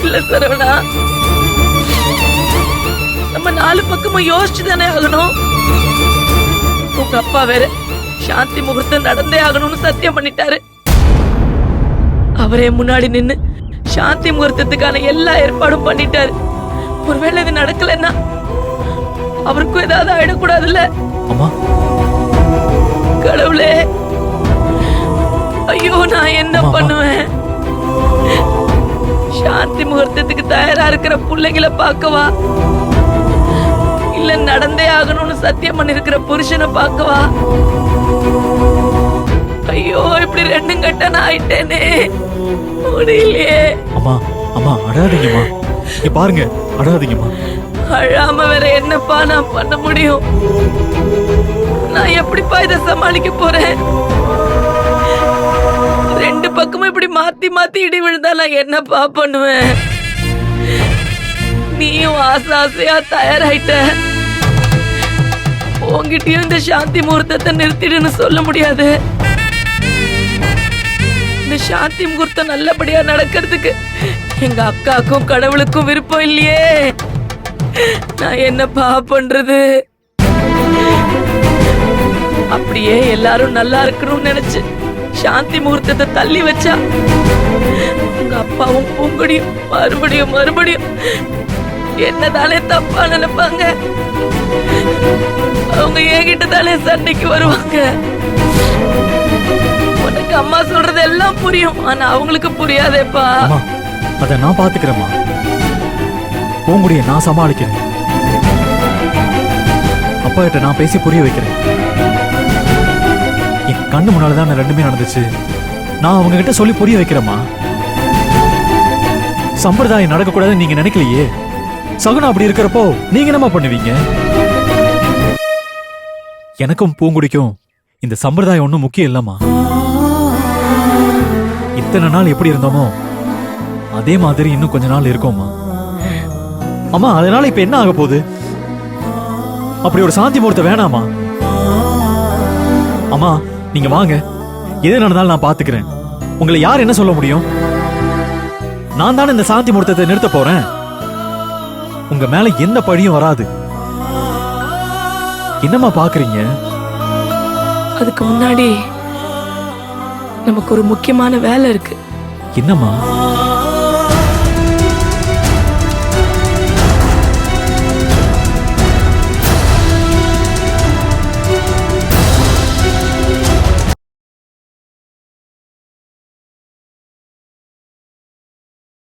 இல்ல சரவணா, நம்ம 4 பக்கமும் யோசிச்சு தானே ஆகணும். உங்க அப்பா வேற சாந்தி முகூர்த்தம் நடந்தே ஆகணும்னு சத்தியம் பண்ணிட்டாரு. அவரே முன்னாடி நின்னு சாந்தி முகூர்த்தத்துக்கான எல்லா ஏற்பாடும் பண்ணிட்டாரு. ஒருவேளை இது நடக்கலன்னா அவருக்கும் ஏதாவது ஆயிடக்கூடாதுல்ல. அம்மா, கடவுளே, ஐயோ நான் என்ன பண்ணுவேன்? சாந்தி முகூர்த்தத்துக்கு தயாரா இருக்கிற பிள்ளைங்களை பார்க்கவா, இல்ல நடந்தே ஆகணும்னு சத்தியம் பண்ணிருக்கிற புருஷனை பார்க்கவா? ஐயோ, இப்படி ரெண்டும் கட்டன ஆயிட்டேனே, முடியலையே. அம்மா அம்மா அழாதீங்கம்மா, இங்க பாருங்க, அழாதீங்கம்மா. அழாம வேற என்னப்பா நான் பண்ண முடியும்? நான் எப்படிப்பா இதை சமாளிக்க போறேன்? 2 பக்கமும் இப்படி மாத்தி மாத்தி இடி விழுந்தா நான் என்னப்பா பண்ணுவேன்? நீயும் ஆசை ஆசையா தயாராயிட்ட. உன்கிட்டயும் இந்த சாந்தி முகூர்த்தத்தை நிறுத்திடுன்னு சொல்ல முடியாது. இந்த சாந்தி முகூர்த்தம் நல்லபடியா நடக்கிறதுக்கு எங்க அக்காக்கும் கடவுளுக்கும் விருப்பம் இல்லையே. நான் என்னப்பா பண்றது? அப்படியே எல்லாரும் நல்லா இருக்கணும்னு நினைச்சு சாந்தி முகூர்த்தத்தை தள்ளி வச்சா உங்க அப்பாவும் பூங்குடியும் மறுபடியும் மறுபடியும் என்னதானே தப்பா நினைப்பாங்க. அவங்க என்கிட்ட தானே சண்டைக்கு வருவாங்க. உனக்கு அம்மா சொல்றது எல்லாம் புரியும், ஆனா அவங்களுக்கு புரியாதேப்பா. அத நான் பாத்துக்கிறேம்மா, பூங்குடிய நான் சமாளிக்கிறேன். அப்பா கிட்ட நான் பேசி புரிய வைக்கிறேன். என் கண்ணு முன்னாலதான் ரெண்டுமே நடந்துச்சு. நான் அவங்க கிட்ட சொல்லி புரிய வைக்கிறேம்மா. சம்பிரதாயம் நடக்கக்கூடாதுன்னு நீங்க நினைக்கலையே. சகுனம் அப்படி இருக்கிறப்போ நீங்க என்னமா பண்ணுவீங்க? எனக்கும் பூங்குடிக்கும் இந்த சம்பிரதாயம் ஒண்ணும் முக்கியம் இல்லம்மா. இத்தனை நாள் எப்படி இருந்தோமோ அதே மாதிரி இன்னும் கொஞ்ச நாள் இருக்கோமா. அம்மா, அதனால இப்ப என்ன ஆக போகுது? அப்படி ஒரு சாந்தி முகூர்த்தம் வேணாமா? அம்மா, நீங்க வாங்க, எது நடந்தாலும் நான் பாத்துக்கிறேன். உங்களை யார் என்ன சொல்ல முடியும்? நான் தானே இந்த சாந்தி முகூர்த்தத்தை நிறுத்த போறேன். உங்க மேல எந்த பழியும் வராது. என்னம்மா பாக்குறீங்க? அதுக்கு முன்னாடி நமக்கு ஒரு முக்கியமான வேலை இருக்கு. என்னம்மா?